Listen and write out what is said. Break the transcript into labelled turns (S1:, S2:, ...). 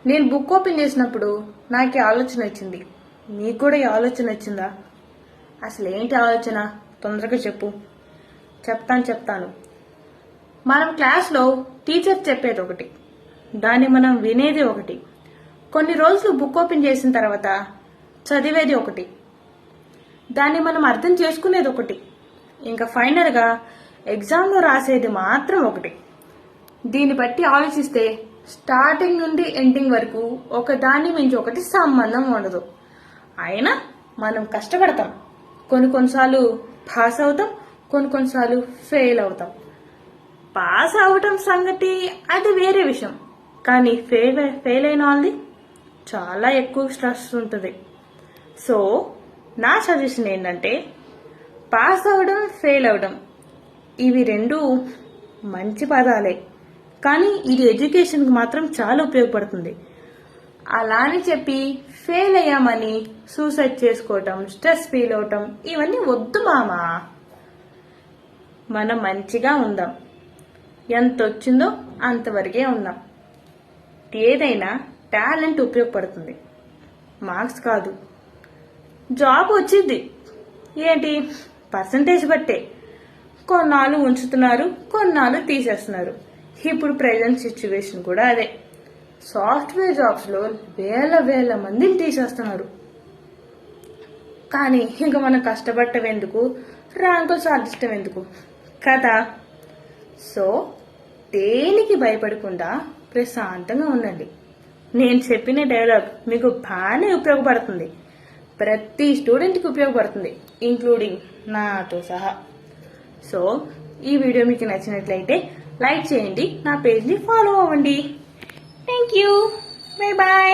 S1: నేను book open చేసినప్పుడు నాకు ఆలోచన వచ్చింది. మీకు కూడా ఈ ఆలోచన వచ్చిందా? అసలు ఏంటి ఆలోచన? తొందరగా చెప్పు. చెప్తాను. మనం క్లాస్లో టీచర్ చెప్పేది ఒకటి, దాన్ని మనం వినేది ఒకటి, కొన్ని రోజులు బుక్ ఓపెన్ చేసిన తర్వాత చదివేది ఒకటి, దాన్ని మనం అర్థం చేసుకునేది ఒకటి, ఇంకా ఫైనల్గా ఎగ్జామ్లో రాసేది మాత్రం ఒకటి. దీన్ని బట్టి ఆలోచిస్తే స్టార్టింగ్ నుండి ఎండింగ్ వరకు ఒక దాన్ని మించి ఒకటి సంబంధం ఉండదు. అయినా మనం కష్టపడతాం. కొన్నిసార్లు పాస్ అవుతాం, కొన్నిసార్లు ఫెయిల్ అవుతాం. పాస్ అవటం సంగతి అది వేరే విషయం, కానీ ఫెయిల్ అయిన వాళ్ళది చాలా ఎక్కువ స్ట్రెస్ ఉంటుంది. సో నా సజెషన్ ఏంటంటే, పాస్ అవడం ఫెయిల్ అవడం ఇవి రెండు మంచి పదాలే, కానీ ఇది ఎడ్యుకేషన్కి మాత్రం చాలా ఉపయోగపడుతుంది. అలా అని చెప్పి ఫెయిల్ అయ్యామని సూసైడ్ చేసుకోవటం, స్ట్రెస్ ఫీల్ అవటం ఇవన్నీ వద్దు మామా. మనం మంచిగా ఉందాం, ఎంత వచ్చిందో అంతవరకే ఉందాం. ఏదైనా టాలెంట్ ఉపయోగపడుతుంది, మార్క్స్ కాదు. జాబ్ వచ్చింది ఏంటి? పర్సంటేజ్ బట్టే. కొన్నాళ్ళు ఉంచుతున్నారు, కొన్నాళ్ళు తీసేస్తున్నారు. ఇప్పుడు ప్రెజెంట్ సిచ్యువేషన్ కూడా అదే. సాఫ్ట్వేర్ జాబ్స్లో వేల మందిని తీసేస్తున్నారు. కానీ ఇంకా మనం కష్టపడటం ఎందుకు, ర్యాంకులు సాధించడం ఎందుకు కదా? సో దేనికి భయపడకుండా ప్రశాంతంగా ఉండండి. నేను చెప్పిన డైలాగ్ మీకు బాగానే ఉపయోగపడుతుంది. ప్రతి స్టూడెంట్కి ఉపయోగపడుతుంది, ఇంక్లూడింగ్ నాతో సహా. సో ఈ వీడియో మీకు నచ్చినట్లయితే లైక్ చేయండి, నా పేజ్ని ఫాలో అవ్వండి. Thank you. Bye bye.